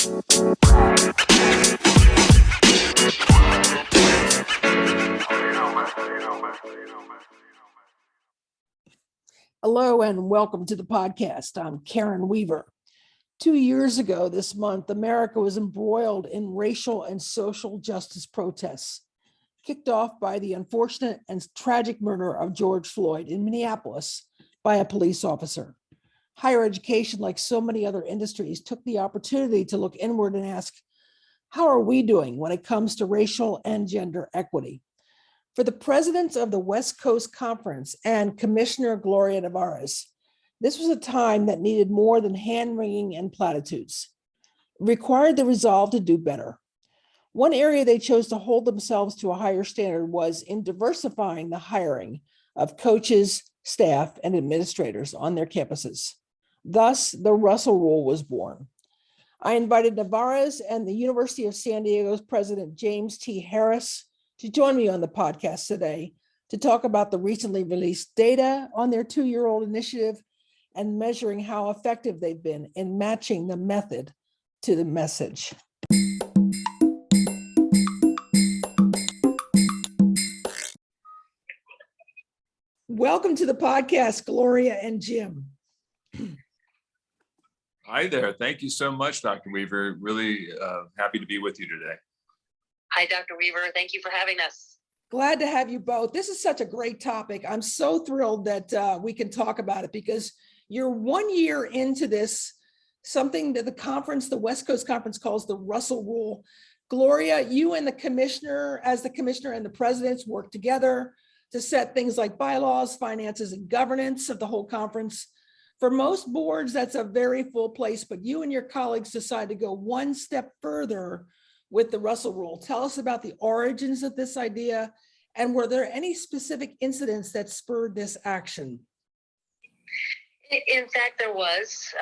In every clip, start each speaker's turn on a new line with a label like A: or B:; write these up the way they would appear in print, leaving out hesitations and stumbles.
A: Hello and welcome to the podcast. I'm Karen Weaver. 2 years ago this month, America was embroiled in racial and social justice protests, kicked off by the unfortunate and tragic murder of George Floyd in Minneapolis by a police officer. Higher education, like so many other industries, took the opportunity to look inward and ask, how are we doing when it comes to racial and gender equity? For the presidents of the West Coast Conference and Commissioner Gloria, this was a time that needed more than hand-wringing and platitudes. It required the resolve to do better. One area they chose to hold themselves to a higher standard was in diversifying the hiring of coaches, staff, and administrators on their campuses. Thus, the Russell Rule was born. I invited Navarez and the University of San Diego's president, James T. Harris, to join me on the podcast today to talk about the recently released data on their 2-year-old initiative and measuring how effective they've been in matching the method to the message. Welcome to the podcast, Gloria and Jim.
B: Hi there. Thank you so much, Dr. Weaver. Really happy to be with you today.
C: Hi, Dr. Weaver. Thank you for having us.
A: Glad to have you both. This is such a great topic. I'm so thrilled that we can talk about it because you're 1 year into this, something that the West Coast Conference calls the Russell Rule. Gloria, you and the commissioner and the presidents work together to set things like bylaws, finances, and governance of the whole conference. For most boards, that's a very full place, but you and your colleagues decided to go one step further with the Russell Rule. Tell us about the origins of this idea, and were there any specific incidents that spurred this action?
C: In fact, there was.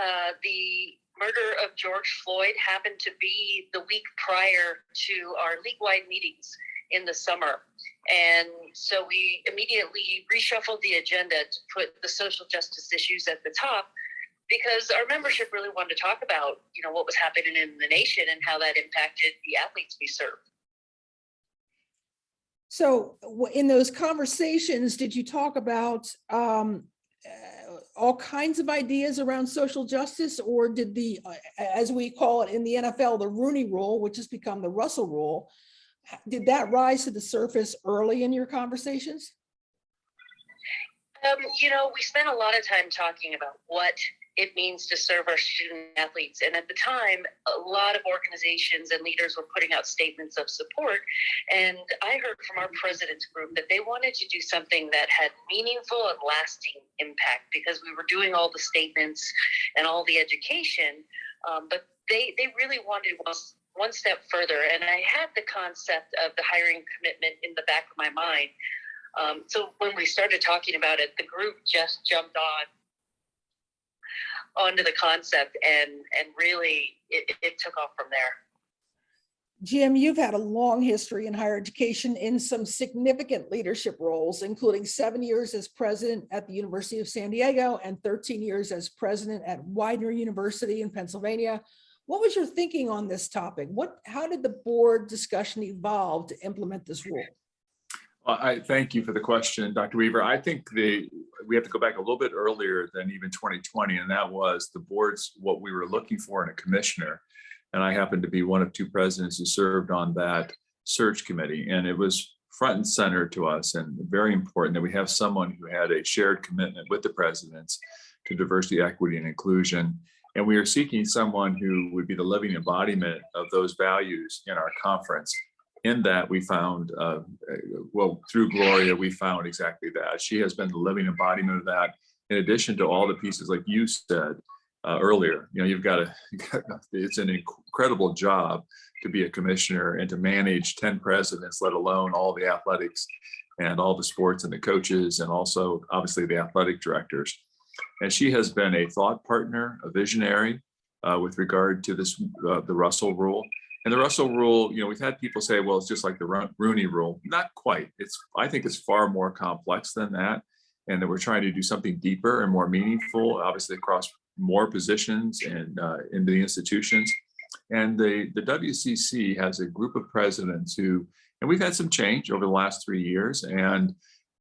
C: The murder of George Floyd happened to be the week prior to our league-wide meetings in the summer. And so we immediately reshuffled the agenda to put the social justice issues at the top, because our membership really wanted to talk about, what was happening in the nation and how that impacted the athletes we serve.
A: So in those conversations, did you talk about all kinds of ideas around social justice, or did the, as we call it in the NFL, the Rooney Rule, which has become the Russell Rule, did that rise to the surface early in your conversations?
C: We spent a lot of time talking about what it means to serve our student athletes. And at the time, a lot of organizations and leaders were putting out statements of support. And I heard from our president's group that they wanted to do something that had meaningful and lasting impact, because we were doing all the statements and all the education, but they really wanted one step further. And I had the concept of the hiring commitment in the back of my mind. So when we started talking about it, the group just jumped onto the concept, and really it took off from there.
A: Jim, you've had a long history in higher education in some significant leadership roles, including 7 years as president at the University of San Diego and 13 years as president at Widener University in Pennsylvania. What was your thinking on this topic? How did the board discussion evolve to implement this rule?
B: Well, I thank you for the question, Dr. Weaver. I think we have to go back a little bit earlier than even 2020, and that was the board's what we were looking for in a commissioner. And I happened to be one of two presidents who served on that search committee, and it was front and center to us and very important that we have someone who had a shared commitment with the presidents to diversity, equity, and inclusion. And we are seeking someone who would be the living embodiment of those values in our conference. In that, we found, through Gloria, we found exactly that. She has been the living embodiment of that, in addition to all the pieces, like you said earlier. It's an incredible job to be a commissioner and to manage 10 presidents, let alone all the athletics and all the sports and the coaches, and also, obviously, the athletic directors. And she has been a thought partner, a visionary with regard to this, the Russell Rule. And the Russell Rule, we've had people say, well, it's just like the Rooney Rule. Not quite. I think it's far more complex than that, and that we're trying to do something deeper and more meaningful, obviously across more positions and into the institutions. And the WCC has a group of presidents who, and we've had some change over the last 3 years, and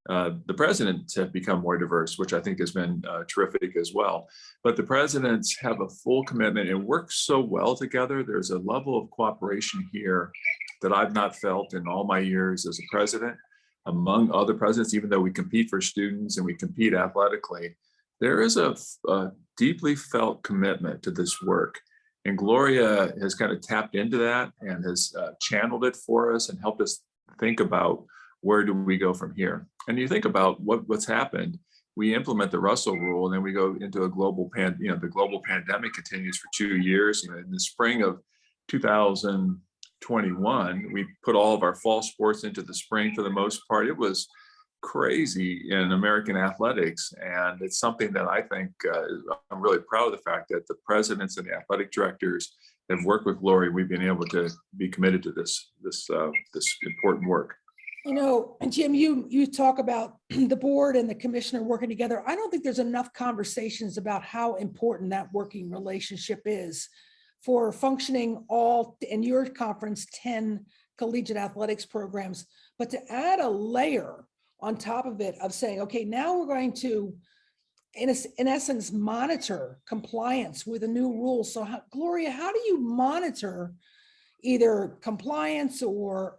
B: the presidents have become more diverse, which I think has been terrific as well. But the presidents have a full commitment and work so well together. There's a level of cooperation here that I've not felt in all my years as a president. Among other presidents, even though we compete for students and we compete athletically, there is a deeply felt commitment to this work. And Gloria has kind of tapped into that and has channeled it for us and helped us think about where do we go from here. And you think about what's happened. We implement the Russell Rule, and then we go into a global the global pandemic continues for 2 years. In the spring of 2021, we put all of our fall sports into the spring for the most part. It was crazy in American athletics, and it's something that I think I'm really proud of the fact that the presidents and the athletic directors have worked with Gloria. We've been able to be committed to this important work.
A: Jim, you talk about the board and the commissioner working together. I don't think there's enough conversations about how important that working relationship is for functioning all, in your conference, 10 collegiate athletics programs, but to add a layer on top of it of saying, okay, now we're going to, in essence, monitor compliance with a new rule. So Gloria, how do you monitor either compliance or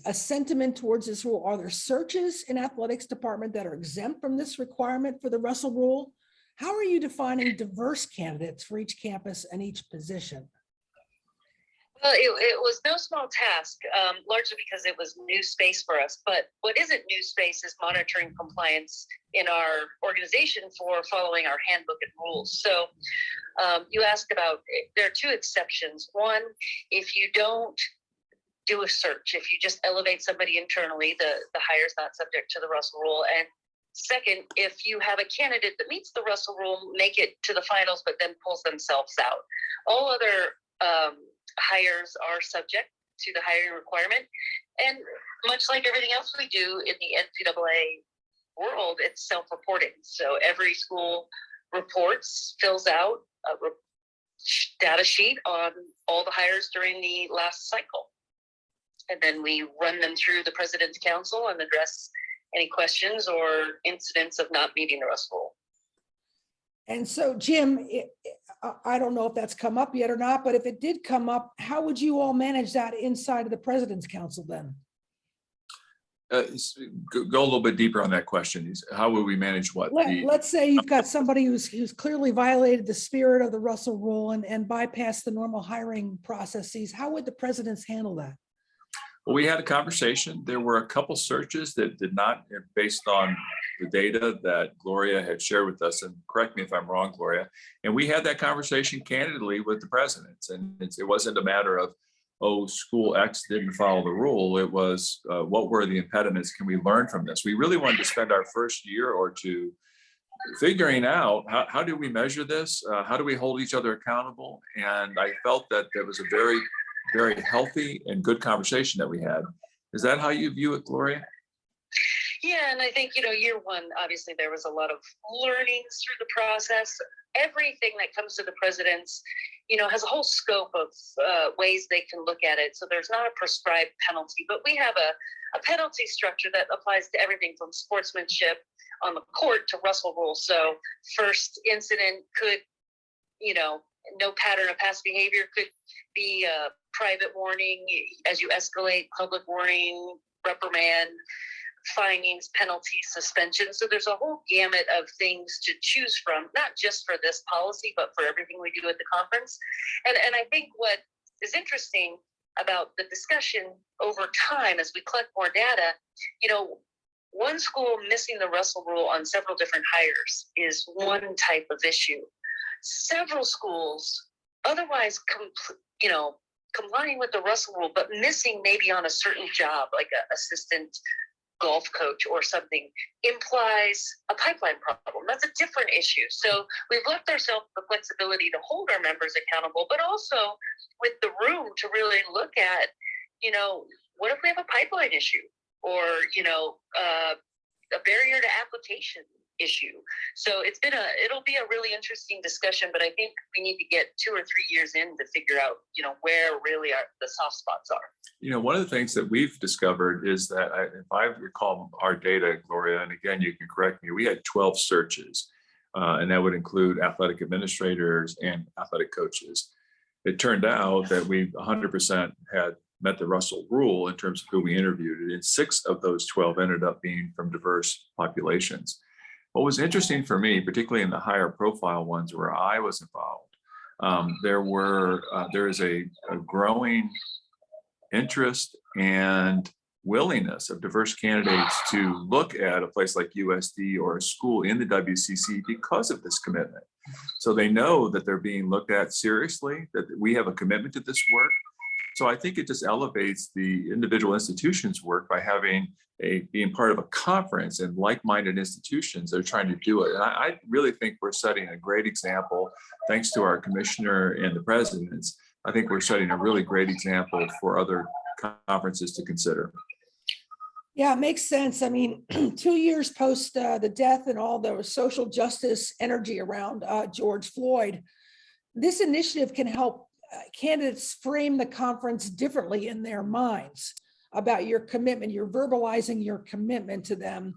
A: a sentiment towards this rule? Are there searches in athletics department that are exempt from this requirement for the Russell Rule? How are you defining diverse candidates for each campus and each position?
C: Well, it was no small task, largely because it was new space for us. But what isn't new space is monitoring compliance in our organization for following our handbook and rules. So you asked about, there are 2 exceptions. One, if you don't do a search, if you just elevate somebody internally, the hire is not subject to the Russell Rule. And second, if you have a candidate that meets the Russell Rule, make it to the finals, but then pulls themselves out. All other hires are subject to the hiring requirement. And much like everything else we do in the NCAA world, it's self-reporting. So every school reports, fills out a data sheet on all the hires during the last cycle. And then we run them through the President's Council and address any questions or incidents of not meeting the Russell Rule.
A: And so, Jim, I don't know if that's come up yet or not, but if it did come up, how would you all manage that inside of the President's Council then?
B: Go a little bit deeper on that question. How would we manage what?
A: Let's say you've got somebody who's clearly violated the spirit of the Russell Rule and bypassed the normal hiring processes. How would the presidents handle that?
B: Well, we had a conversation. There were a couple searches that did not, based on the data that Gloria had shared with us, and correct me if I'm wrong, Gloria, and we had that conversation candidly with the presidents. And it wasn't a matter of, oh, school X didn't follow the rule. It was, what were the impediments? Can we learn from this? We really wanted to spend our first year or two figuring out how do we measure this? How do we hold each other accountable? And I felt that there was a very, very healthy and good conversation that we had. Is that how you view it, Gloria?
C: Yeah, and I think, year one, obviously there was a lot of learnings through the process. Everything that comes to the presidents, has a whole scope of ways they can look at it. So there's not a prescribed penalty, but we have a penalty structure that applies to everything from sportsmanship on the court to Russell Rule. So first incident could, no pattern of past behavior could be a private warning. As you escalate, public warning, reprimand, findings, penalties, suspension. So there's a whole gamut of things to choose from, not just for this policy, but for everything we do at the conference. And I think what is interesting about the discussion over time as we collect more data, one school missing the Russell Rule on several different hires is one type of issue. Several schools otherwise, complying with the Russell Rule, but missing maybe on a certain job, like an assistant golf coach or something, implies a pipeline problem. That's a different issue. So we've left ourselves the flexibility to hold our members accountable, but also with the room to really look at, what if we have a pipeline issue or, a barrier to application issue. So it'll be a really interesting discussion, but I think we need to get 2 or 3 years in to figure out, where really the soft spots are.
B: One of the things that we've discovered is that if I recall our data, Gloria, and again, you can correct me, we had 12 searches, and that would include athletic administrators and athletic coaches. It turned out that we 100% had met the Russell rule in terms of who we interviewed, and 6 of those 12 ended up being from diverse populations. What was interesting for me, particularly in the higher profile ones where I was involved, there is a growing interest and willingness of diverse candidates to look at a place like USD or a school in the WCC because of this commitment. So they know that they're being looked at seriously, that we have a commitment to this work. So I think it just elevates the individual institutions' work by being part of a conference and like-minded institutions that are trying to do it. And I really think we're setting a great example, thanks to our commissioner and the presidents. I think we're setting a really great example for other conferences to consider.
A: Yeah, it makes sense. I mean, 2 years post the death and all the social justice energy around George Floyd, this initiative can help candidates frame the conference differently in their minds about your commitment. You're verbalizing your commitment to them.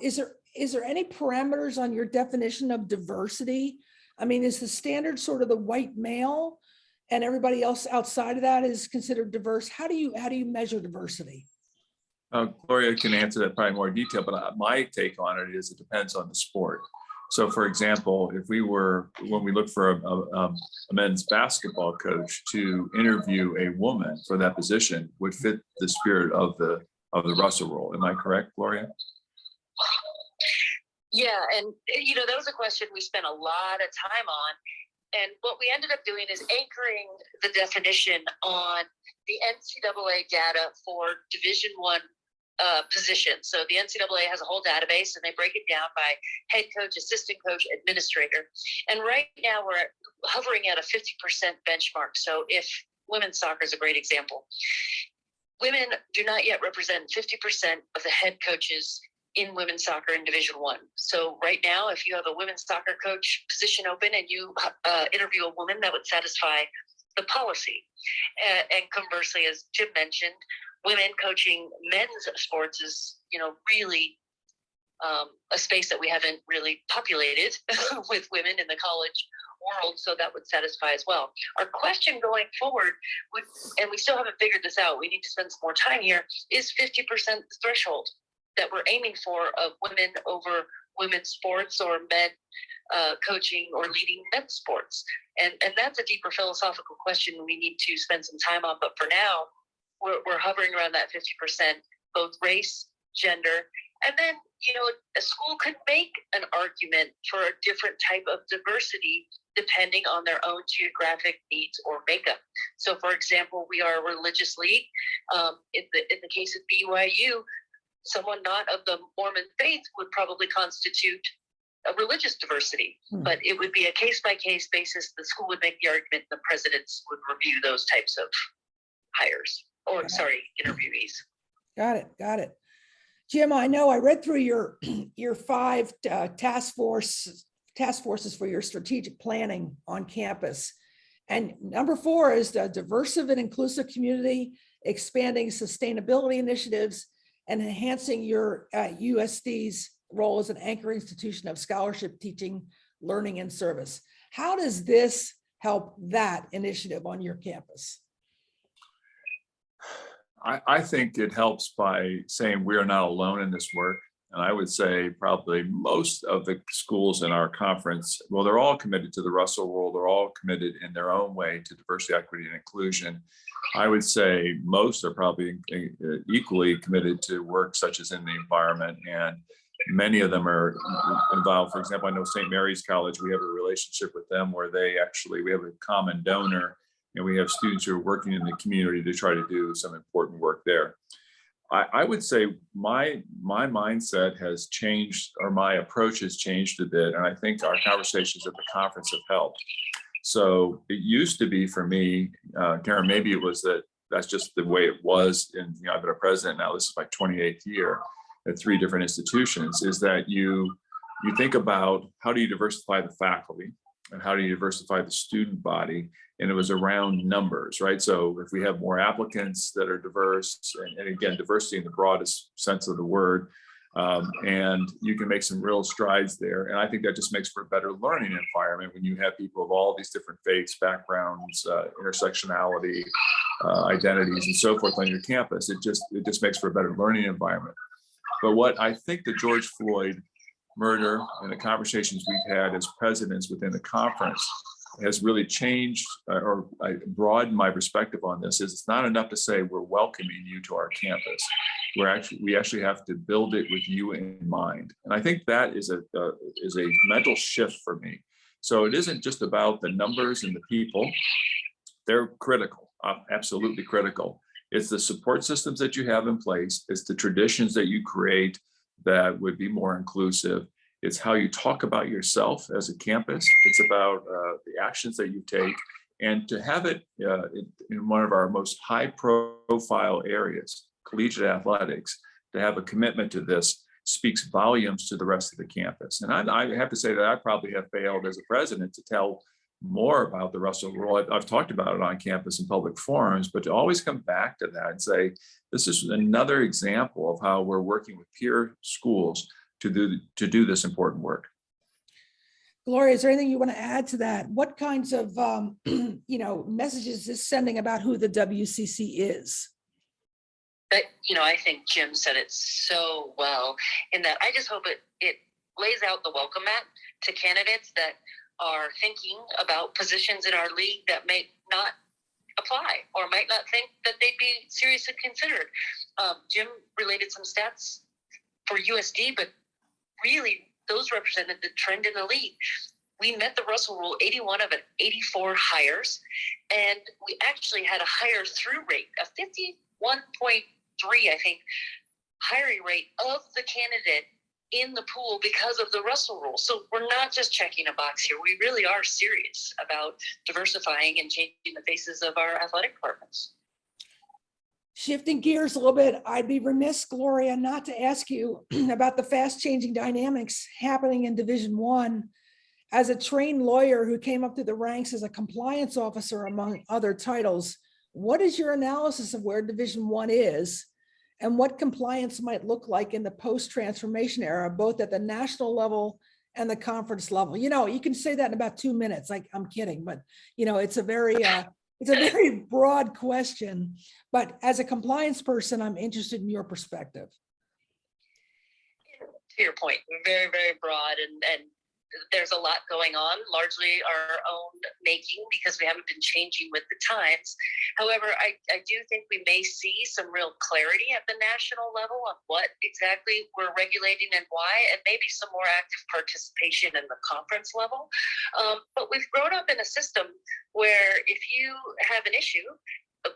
A: Is there any parameters on your definition of diversity? I mean, is the standard sort of the white male and everybody else outside of that is considered diverse? How do you measure diversity?
B: Gloria can answer that probably in more detail, but my take on it is it depends on the sport. So for example, when we look for a men's basketball coach, to interview a woman for that position would fit the spirit of the Russell rule. Am I correct, Gloria?
C: Yeah, and that was a question we spent a lot of time on. And what we ended up doing is anchoring the definition on the NCAA data for Division I positions. So the NCAA has a whole database, and they break it down by head coach, assistant coach, administrator. And right now we're hovering at a 50% benchmark. So if women's soccer is a great example, women do not yet represent 50% of the head coaches in women's soccer in Division I. So right now, if you have a women's soccer coach position open and you interview a woman, that would satisfy the policy. And conversely, as Jim mentioned, women coaching men's sports is, really a space that we haven't really populated with women in the college world. So that would satisfy as well. Our question going forward, and we still haven't figured this out, we need to spend some more time here, is 50% the threshold that we're aiming for of women over women's sports, or men coaching or leading men's sports. And that's a deeper philosophical question we need to spend some time on. But for now, we're hovering around that 50%, both race, gender, and then, a school could make an argument for a different type of diversity depending on their own geographic needs or makeup. So, for example, we are a religious league. In the case of BYU, someone not of the Mormon faith would probably constitute a religious diversity, but it would be a case-by-case basis. The school would make the argument, the presidents would review those types of hires, or interviewees.
A: Got it. Jim, I know I read through your 5 task forces for your strategic planning on campus. And number 4 is the diverse and inclusive community, expanding sustainability initiatives, and enhancing your USD's role as an anchor institution of scholarship, teaching, learning, and service. How does this help that initiative on your campus?
B: I think it helps by saying we are not alone in this work. And I would say probably most of the schools in our conference, well, they're all committed to the Russell rule. They're all committed in their own way to diversity, equity, and inclusion. I would say most are probably equally committed to work such as in the environment, and many of them are involved. For example, I know St. Mary's College, we have a relationship with them where we have a common donor, and we have students who are working in the community to try to do some important work there. I would say my mindset has changed, or my approach has changed a bit, and I think our conversations at the conference have helped. So it used to be for me, Karen, maybe it was that's just the way it was, and I've been a president now, this is my 28th year at 3 different institutions, is that you you think about how do you diversify the faculty and how do you diversify the student body? And it was around numbers, right? So if we have more applicants that are diverse, and again, diversity in the broadest sense of the word, and you can make some real strides there. And I think that just makes for a better learning environment when you have people of all these different faiths, backgrounds, intersectionality, identities, and so forth on your campus. It just makes for a better learning environment. But what I think the George Floyd murder and the conversations we've had as presidents within the conference has really changed or broadened my perspective on this is it's not enough to say we're welcoming you to our campus. We actually have to build it with you in mind. And I think that is a mental shift for me. So it isn't just about the numbers and the people. They're critical, absolutely critical. It's the support systems that you have in place. It's the traditions that you create that would be more inclusive. It's how you talk about yourself as a campus. It's about the actions that you take, and to have it in one of our most high profile areas, collegiate athletics, to have a commitment to this speaks volumes to the rest of the campus. And I have to say that I probably have failed as a president to tell more about the Russell rule. I've talked about it on campus in public forums, but to always come back to that and say, this is another example of how we're working with peer schools to do this important work.
A: Gloria, is there anything you want to add to that? What kinds of messages is sending about who the WCC is?
C: I think Jim said it so well in that I just hope it lays out the welcome mat to candidates that are thinking about positions in our league that may not apply or might not think that they'd be seriously considered. Jim related some stats for USD, but really those represented the trend in the league. We met the Russell Rule 81 of 84 hires, and we actually had a hire through rate of 51.3, I think, hiring rate of the candidate in the pool because of the Russell Rule. So we're not just checking a box here. We really are serious about diversifying and changing the faces of our athletic departments.
A: Shifting gears a little bit, I'd be remiss, Gloria, not to ask you about the fast changing dynamics happening in Division I. As a trained lawyer who came up through the ranks as a compliance officer, among other titles, what is your analysis of where Division I is and what compliance might look like in the post-transformation era, both at the national level and the conference level? You can say that in about 2 minutes. I'm kidding, but it's a very broad question. But as a compliance person, I'm interested in your perspective.
C: To your point, very, very broad, and there's a lot going on, largely our own making, because we haven't been changing with the times. However, I do think we may see some real clarity at the national level on what exactly we're regulating and why, and maybe some more active participation in the conference level. But we've grown up in a system where if you have an issue,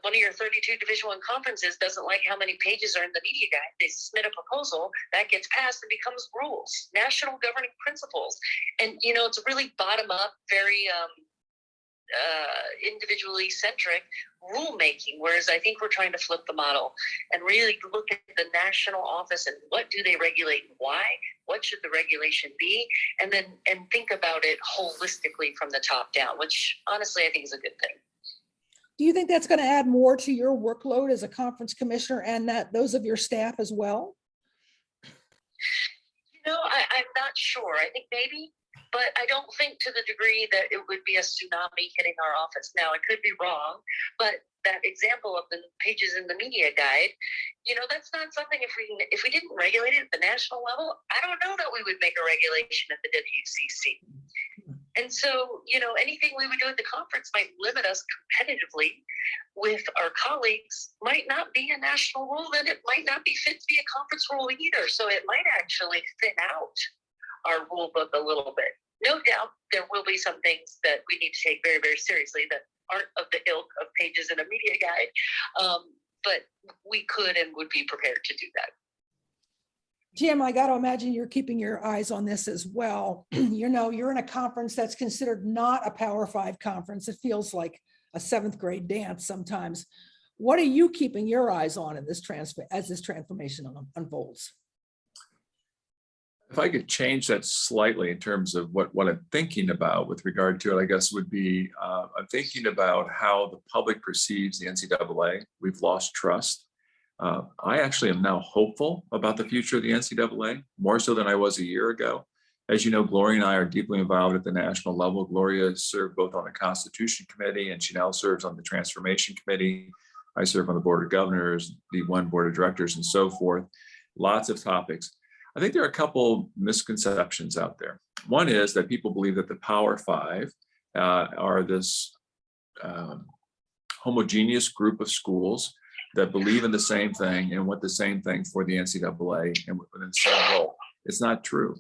C: one of your 32 Division I conferences doesn't like how many pages are in the media guide, they submit a proposal that gets passed and becomes rules, national governing principles. And, it's a really bottom up, very individually centric rulemaking, whereas I think we're trying to flip the model and really look at the national office and what do they regulate and why, what should the regulation be, and think about it holistically from the top down, which honestly I think is a good thing.
A: Do you think that's going to add more to your workload as a conference commissioner and that those of your staff as well?
C: I'm not sure. I think maybe, but I don't think to the degree that it would be a tsunami hitting our office. Now, I could be wrong, but that example of the pages in the media guide, that's not something, if we didn't regulate it at the national level, I don't know that we would make a regulation at the WCC. And so, anything we would do at the conference might limit us competitively with our colleagues, might not be a national rule, then it might not be fit to be a conference rule either. So it might actually thin out our rule book a little bit. No doubt there will be some things that we need to take very, very seriously that aren't of the ilk of pages in a media guide, but we could and would be prepared to do that.
A: Jim, I got to imagine you're keeping your eyes on this as well. You're in a conference that's considered not a Power 5 conference. It feels like a 7th grade dance sometimes. What are you keeping your eyes on in this as this transformation unfolds?
B: If I could change that slightly in terms of what I'm thinking about with regard to it, I guess would be, I'm thinking about how the public perceives the NCAA. We've lost trust. I actually am now hopeful about the future of the NCAA, more so than I was a year ago. As you know, Gloria and I are deeply involved at the national level. Gloria served both on the Constitution Committee, and she now serves on the Transformation Committee. I serve on the Board of Governors, the One Board of Directors, and so forth. Lots of topics. I think there are a couple misconceptions out there. One is that people believe that the Power Five are this homogeneous group of schools that believe in the same thing and want the same thing for the NCAA and within the same role. It's not true.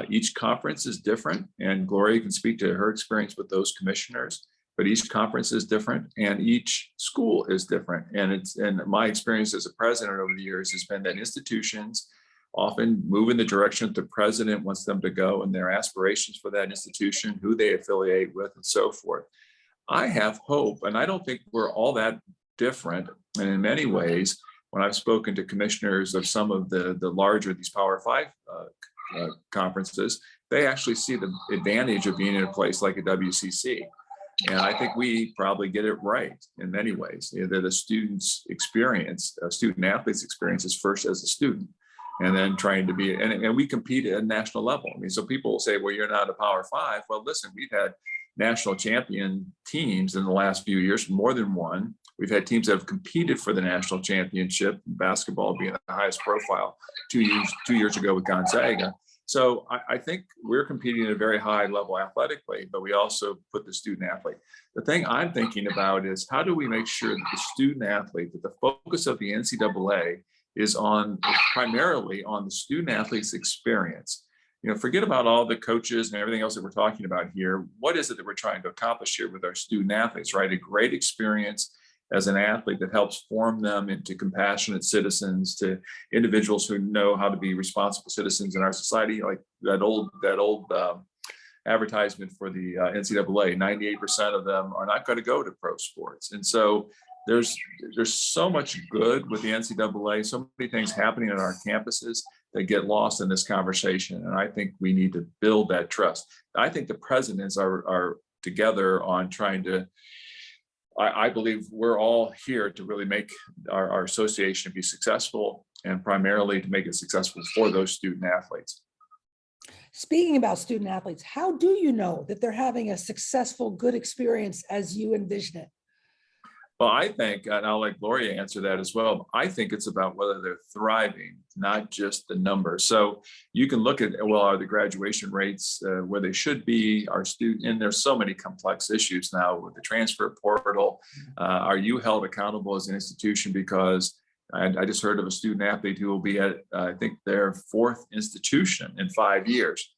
B: Each conference is different, and Gloria can speak to her experience with those commissioners, but each conference is different and each school is different. And my experience as a president over the years has been that institutions often move in the direction that the president wants them to go and their aspirations for that institution, who they affiliate with, and so forth. I have hope, and I don't think we're all that different. And in many ways, when I've spoken to commissioners of some of the larger, these Power Five conferences, they actually see the advantage of being in a place like a WCC. And I think we probably get it right in many ways. That a student's experience, a student athlete's experience is first as a student, and then trying to be, and we compete at a national level. I mean, so people will say, well, you're not a Power Five. Well, listen, we've had national champion teams in the last few years, more than one. We've had teams that have competed for the national championship, basketball being the highest profile 2 years ago with Gonzaga. So I think we're competing at a very high level athletically, but we also put the student athlete. The thing I'm thinking about is how do we make sure that the student athlete, that the focus of the NCAA is primarily on the student athlete's experience. Forget about all the coaches and everything else that we're talking about here. What is it that we're trying to accomplish here with our student athletes, right? A great experience as an athlete that helps form them into compassionate citizens, to individuals who know how to be responsible citizens in our society. Like that old advertisement for the NCAA, 98% of them are not going to go to pro sports. And so there's so much good with the NCAA, so many things happening on our campuses that get lost in this conversation. And I think we need to build that trust. I think the presidents are together on trying to, I believe we're all here to really make our association be successful, and primarily to make it successful for those student athletes.
A: Speaking about student athletes, how do you know that they're having a successful, good experience as you envision it?
B: Well, I think, and I'll let Gloria answer that as well, I think it's about whether they're thriving, not just the numbers. So you can look at, well, are the graduation rates where they should be? Our student, and there's so many complex issues now with the transfer portal. Are you held accountable as an institution? Because I just heard of a student athlete who will be at, I think, their fourth institution in 5 years.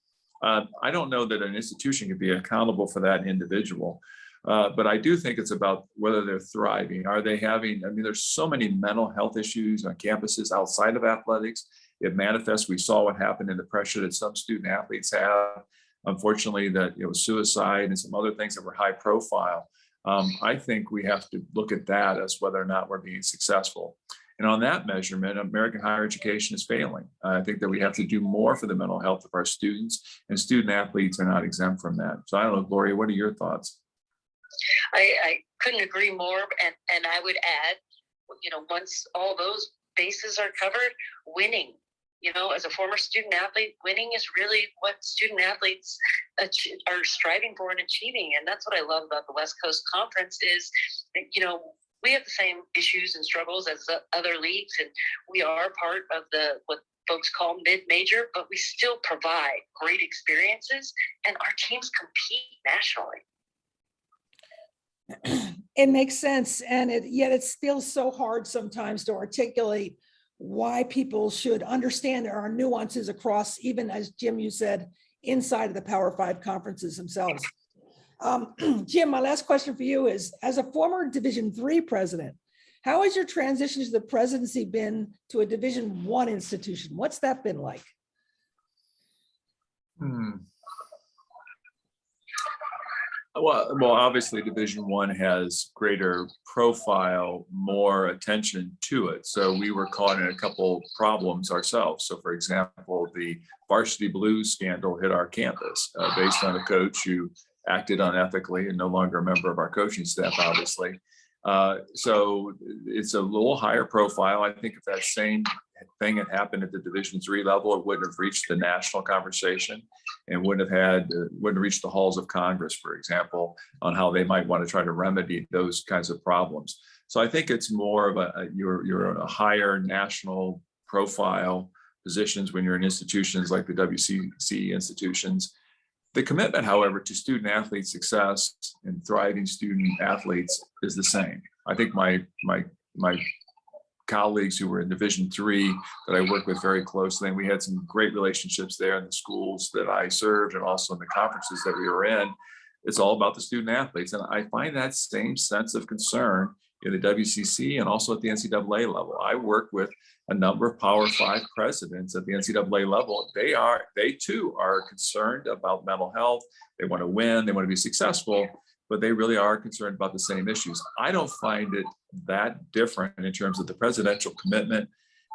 B: I don't know that an institution can be accountable for that individual. But I do think it's about whether they're thriving. Are they having, there's so many mental health issues on campuses outside of athletics. It manifests. We saw what happened in the pressure that some student athletes have. Unfortunately, that suicide and some other things that were high profile. I think we have to look at that as whether or not we're being successful. And on that measurement, American higher education is failing. I think that we have to do more for the mental health of our students, and student athletes are not exempt from that. So I don't know, Gloria, what are your thoughts?
C: I couldn't agree more. And I would add, once all those bases are covered, winning, as a former student athlete, winning is really what student athletes are striving for and achieving. And that's what I love about the West Coast Conference is, we have the same issues and struggles as other leagues. And we are part of what folks call mid-major, but we still provide great experiences, and our teams compete nationally.
A: It makes sense. And yet it feels so hard sometimes to articulate why people should understand there are nuances across, even as Jim, you said, inside of the Power Five conferences themselves. Jim, my last question for you is, as a former Division III president, how has your transition to the presidency been to a Division I institution? What's that been like?
B: Well, obviously Division One has greater profile, more attention to it. So we were caught in a couple problems ourselves. So for example, the varsity blues scandal hit our campus based on a coach who acted unethically and no longer a member of our coaching staff, obviously. So it's a little higher profile. I think if that same thing had happened at the Division III level, it wouldn't have reached the national conversation and wouldn't have reached the halls of Congress, for example, on how they might want to try to remedy those kinds of problems. So I think it's more of you're a higher national profile positions when you're in institutions like the WCC institutions. The commitment, however, to student athlete success and thriving student athletes is the same. I think my colleagues who were in Division III that I work with very closely, and we had some great relationships there in the schools that I served and also in the conferences that we were in. It's all about the student athletes. And I find that same sense of concern in the WCC and also at the NCAA level. I work with a number of Power Five presidents at the NCAA level. They too are concerned about mental health. They want to win, they want to be successful, but they really are concerned about the same issues. I don't find it that different in terms of the presidential commitment.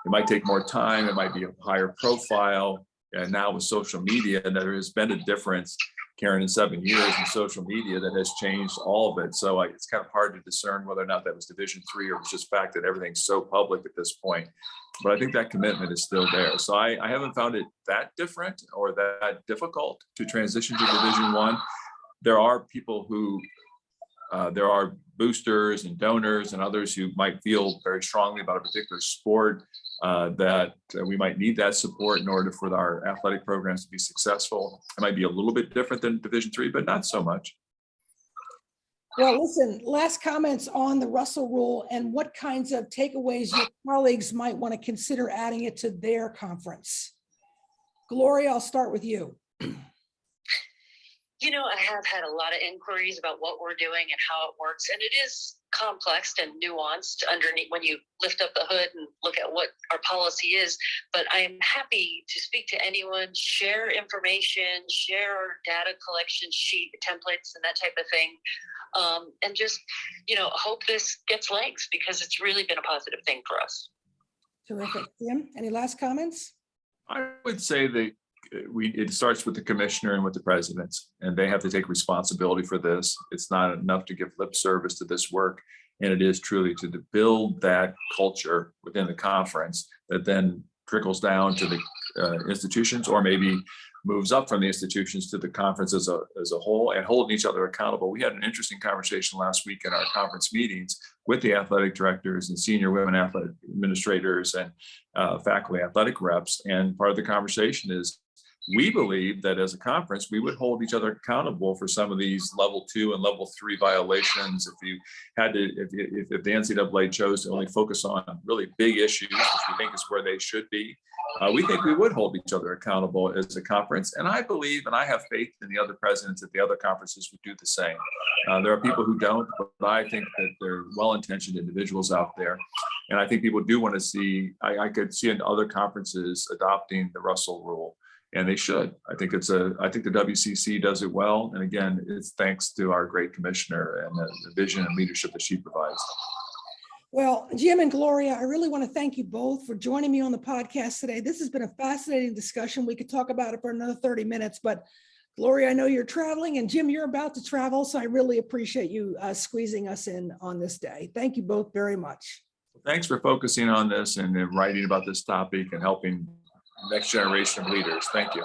B: It might take more time, it might be a higher profile. And now with social media, and there has been a difference, Karen, in 7 years in social media that has changed all of it. So it's kind of hard to discern whether or not that was Division III or it was just the fact that everything's so public at this point. But I think that commitment is still there. So I haven't found it that different or that difficult to transition to Division I. There are people who, there are boosters and donors and others who might feel very strongly about a particular sport, that we might need that support in order for our athletic programs to be successful. It might be a little bit different than Division III, but not so much.
A: Well, listen, last comments on the Russell Rule and what kinds of takeaways your colleagues might want to consider adding it to their conference. Gloria, I'll start with you.
C: You know, I have had a lot of inquiries about what we're doing and how it works, and it is complex and nuanced underneath when you lift up the hood and look at what our policy is. But I am happy to speak to anyone, share information, share data collection sheet templates and that type of thing. And just, hope this gets legs because it's really been a positive thing for us.
A: Terrific. Jim, any last comments?
B: I would say that it starts with the commissioner and with the presidents, and they have to take responsibility for this. It's not enough to give lip service to this work, and it is truly to build that culture within the conference that then trickles down to the institutions, or maybe moves up from the institutions to the conference as a whole, and holding each other accountable. We had an interesting conversation last week in our conference meetings with the athletic directors and senior women athletic administrators and faculty athletic reps. And part of the conversation is, we believe that as a conference, we would hold each other accountable for some of these level 2 and level 3 violations. If you had to, if the NCAA chose to only focus on really big issues, which we think is where they should be, we think we would hold each other accountable as a conference. And I believe, and I have faith in the other presidents at the other conferences would do the same. There are people who don't, but I think that they're well-intentioned individuals out there. And I think people do want to see, I could see in other conferences adopting the Russell Rule. And they should. I think the WCC does it well. And again, it's thanks to our great commissioner and the vision and leadership that she provides.
A: Well, Jim and Gloria, I really want to thank you both for joining me on the podcast today. This has been a fascinating discussion. We could talk about it for another 30 minutes, but Gloria, I know you're traveling, and Jim, you're about to travel. So I really appreciate you squeezing us in on this day. Thank you both very much.
B: Thanks for focusing on this and writing about this topic and helping next generation of leaders. Thank you.